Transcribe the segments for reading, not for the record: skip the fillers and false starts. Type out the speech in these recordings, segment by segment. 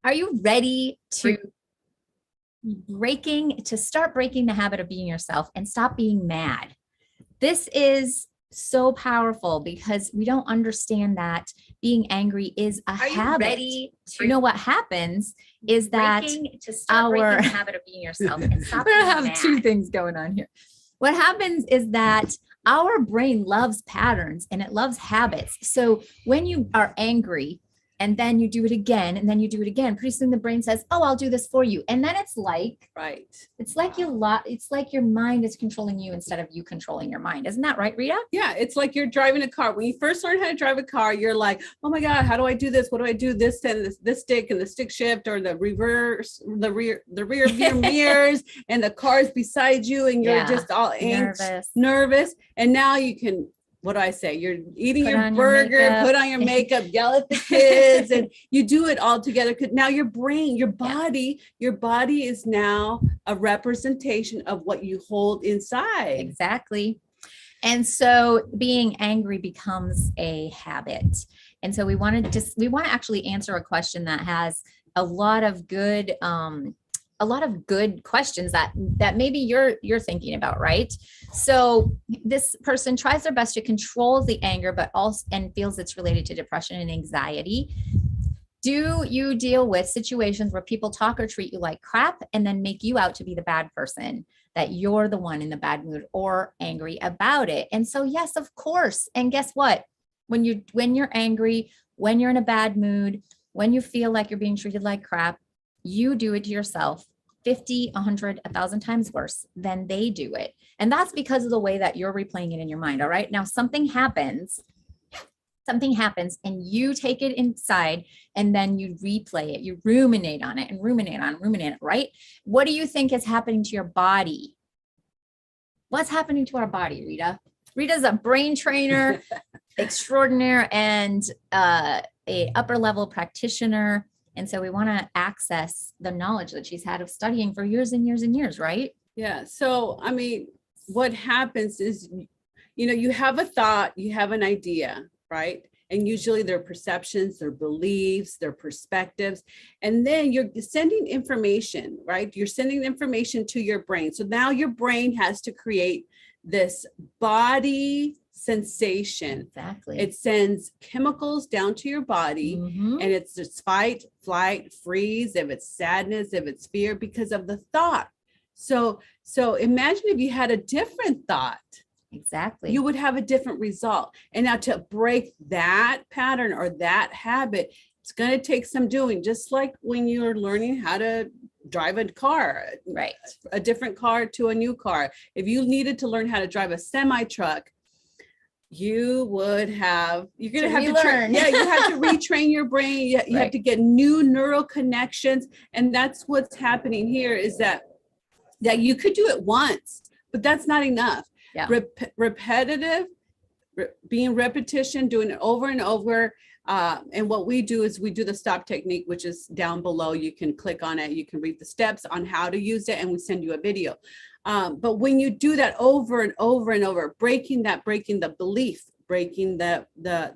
Are you ready to start breaking the habit of being yourself and stop being mad? This is so powerful because we don't understand that being angry is a habit. Ready to You know what happens is that to start our breaking the habit of being yourself and stop we're being gonna have mad. two things going on here. What happens is that our brain loves patterns and it loves habits. So when you are angry and then you do it again and then you do it again, pretty soon the brain says, oh, I'll do this for you. And then it's like it's like your mind is controlling you instead of you controlling your mind. Isn't that right, Rita? Yeah, it's like you're driving a car. When you first learn how to drive a car, you're like, oh my God, how do I do this? What do I do? This and this stick and the stick shift or the reverse, the rear view mirrors and the car's beside you and you're just all nervous. And now you can, what do I say? You're eating your burger, put on your makeup, yell at the kids, and you do it all together. Because now your brain, your body is now a representation of what you hold inside. Exactly. And so being angry becomes a habit. And so we want to actually answer a question that has a lot of good questions that maybe you're thinking about, right? So this person tries their best to control the anger, but also and feels it's related to depression and anxiety. Do you deal with situations where people talk or treat you like crap and then make you out to be the bad person, that you're the one in the bad mood or angry about it? And so, yes, of course. And guess what? When you're angry, when you're in a bad mood, when you feel like you're being treated like crap, you do it to yourself 50, 100, 1,000 times worse than they do it. And that's because of the way that you're replaying it in your mind. All right. Now something happens and you take it inside and then you replay it. You ruminate on it and ruminate it, right? What do you think is happening to your body? What's happening to our body, Rita? Rita's a brain trainer extraordinaire and a upper level practitioner. And so we want to access the knowledge that she's had of studying for years and years and years, right? Yeah. So, I mean, what happens is, you have a thought, you have an idea, right? And usually their perceptions, their beliefs, their perspectives, and then you're sending information, right? You're sending information to your brain. So now your brain has to create this body sensation. Exactly. It sends chemicals down to your body, and it's just fight, flight, freeze, if it's sadness, if it's fear, because of the thought. So imagine if you had a different thought. Exactly. You would have a different result. And now to break that pattern or that habit, it's going to take some doing, just like when you're learning how to drive a car, right? A different car to a new car. If you needed to learn how to drive a semi truck, you're going to have to you have to retrain your brain. You have to get new neural connections. And that's what's happening here is that you could do it once, but that's not enough. Yeah. Repetitive, being repetition, doing it over and over. And what we do is we do the STOP technique, which is down below. You can click on it. You can read the steps on how to use it, and we send you a video. But when you do that over and over and over, breaking the belief, breaking the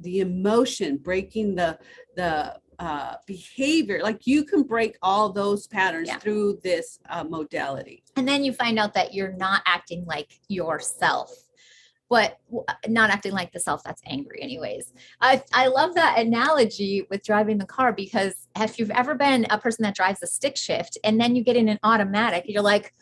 emotion, breaking the behavior, like you can break all those patterns through this modality. And then you find out that you're not acting like yourself, but not acting like the self that's angry anyways. I love that analogy with driving the car, because if you've ever been a person that drives a stick shift and then you get in an automatic, you're like,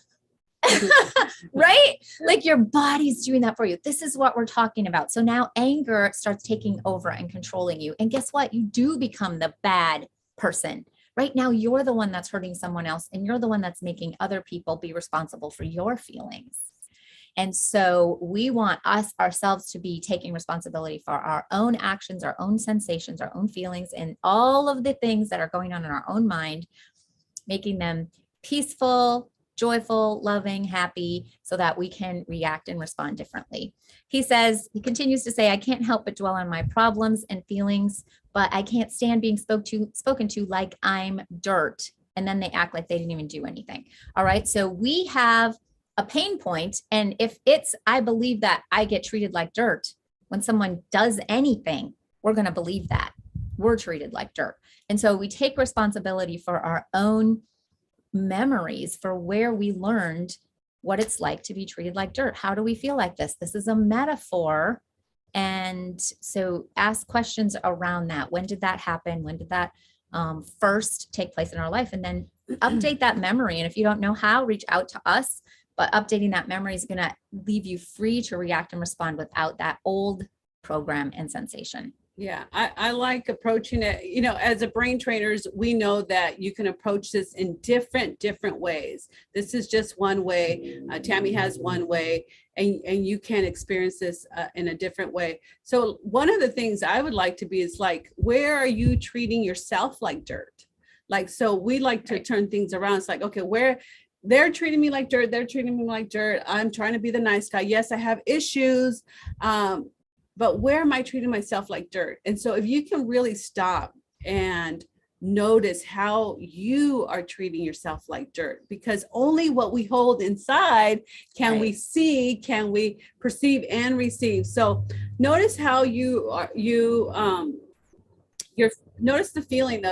right? Like your body's doing that for you. This is what we're talking about. So now anger starts taking over and controlling you. And guess what? You do become the bad person. Right now, you're the one that's hurting someone else, and you're the one that's making other people be responsible for your feelings. And so we want ourselves to be taking responsibility for our own actions, our own sensations, our own feelings, and all of the things that are going on in our own mind, making them peaceful, joyful, loving, happy, so that we can react and respond differently. He continues to say, I can't help but dwell on my problems and feelings, but I can't stand being spoken to like I'm dirt. And then they act like they didn't even do anything. All right. So we have a pain point. And if I believe that I get treated like dirt when someone does anything, we're going to believe that. we're treated like dirt. And so we take responsibility for our own memories, for where we learned what it's like to be treated like dirt. How do we feel like this? This is a metaphor. And so ask questions around that. When did that happen? When did that first take place in our life? And then update that memory. And if you don't know how, reach out to us. But updating that memory is going to leave you free to react and respond without that old program and sensation. Yeah, I like approaching it. You know, as a brain trainers, we know that you can approach this in different ways. This is just one way. Tammy has one way, and you can experience this in a different way. So one of the things I would like to be is like, where are you treating yourself like dirt? Like, so we like to turn things around. It's like, okay, where they're treating me like dirt, they're treating me like dirt. I'm trying to be the nice guy. Yes, I have issues. But where am I treating myself like dirt? And so if you can really stop and notice how you are treating yourself like dirt, because only what we hold inside can we see, can we perceive and receive. So notice how you're notice the feeling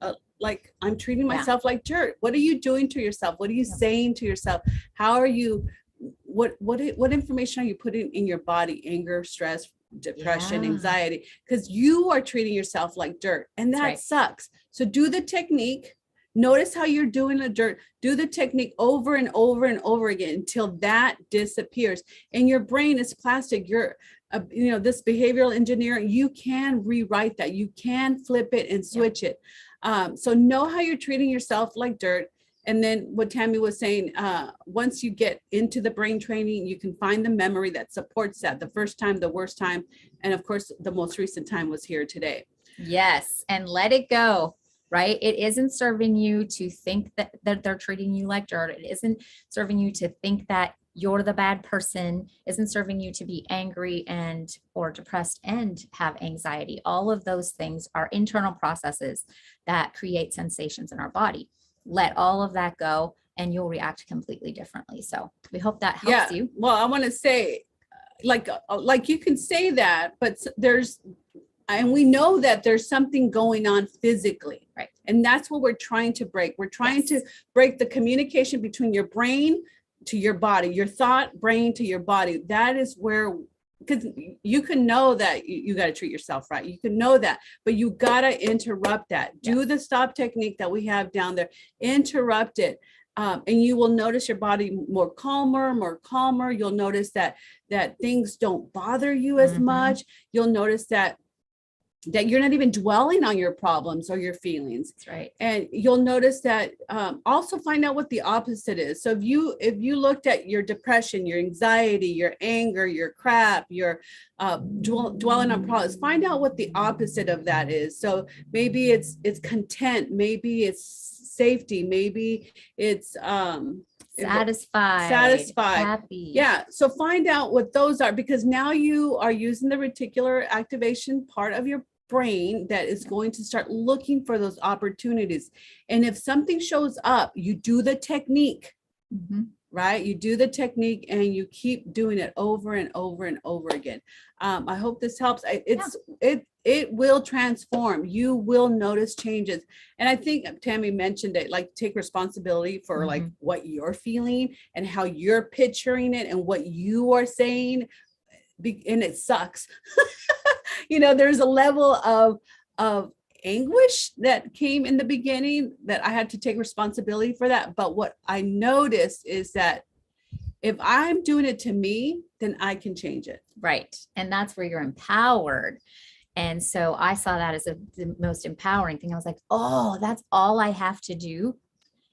of like I'm treating myself like dirt. What are you doing to yourself? What are you saying to yourself? How are you what information are you putting in your body? Anger, stress, depression, anxiety, because you are treating yourself like dirt, and that sucks. So do the technique. Notice how you're doing the dirt. Do the technique over and over and over again until that disappears. And your brain is plastic. You're this behavioral engineering, you can rewrite that. You can flip it and switch it. So know how you're treating yourself like dirt. And then what Tammy was saying, once you get into the brain training, you can find the memory that supports that. The first time, the worst time, and of course, the most recent time was here today. Yes. And let it go, right? It isn't serving you to think that they're treating you like dirt. It isn't serving you to think that you're the bad person. Isn't serving you to be angry or depressed and have anxiety. All of those things are internal processes that create sensations in our body. Let all of that go and you'll react completely differently. So we hope that helps you. Well, I want to say like you can say that, but and we know that there's something going on physically. Right. And that's what we're trying to break. We're trying to break the communication between your brain to your body, your thought brain to your body. That is where, because you can know that you got to treat yourself right. You can know that, but you got to interrupt that. Do the stop technique that we have down there, interrupt it. And you will notice your body more calmer. You'll notice that things don't bother you as much. You'll notice that you're not even dwelling on your problems or your feelings. That's right. And you'll notice that also find out what the opposite is. So if you looked at your depression, your anxiety, your anger, your crap, your dwelling on problems, find out what the opposite of that is. So maybe it's content, maybe it's safety, maybe it's satisfied, happy. Yeah. So find out what those are, because now you are using the reticular activation part of your brain that is going to start looking for those opportunities. And if something shows up, you do the technique, right? You do the technique and you keep doing it over and over and over again. I hope this helps. It will transform. You will notice changes. And I think Tammy mentioned it, like take responsibility for like what you're feeling and how you're picturing it and what you are saying. And it sucks. There's a level of anguish that came in the beginning that I had to take responsibility for that. But what I noticed is that if I'm doing it to me, then I can change it. Right. And that's where you're empowered. And so I saw that as the most empowering thing. I was like, oh, that's all I have to do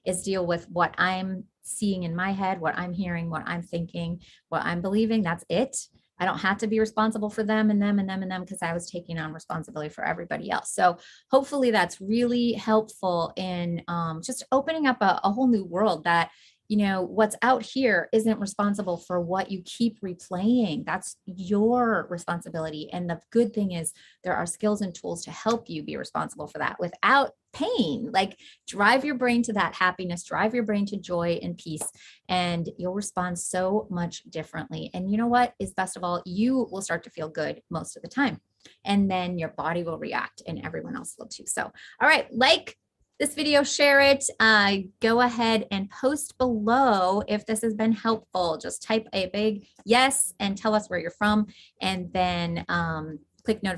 is deal with what I'm seeing in my head, what I'm hearing, what I'm thinking, what I'm believing. That's it. I don't have to be responsible for them and them and them and them, because I was taking on responsibility for everybody else. So hopefully that's really helpful in just opening up a whole new world that, what's out here isn't responsible for what you keep replaying. That's your responsibility. And the good thing is there are skills and tools to help you be responsible for that without pain. Like drive your brain to that happiness, drive your brain to joy and peace, and you'll respond so much differently. And you know what is best of all, you will start to feel good most of the time. and then your body will react and everyone else will too. So, all right, like this video, share it. Go ahead and post below if this has been helpful. Just type a big yes and tell us where you're from, and then click notification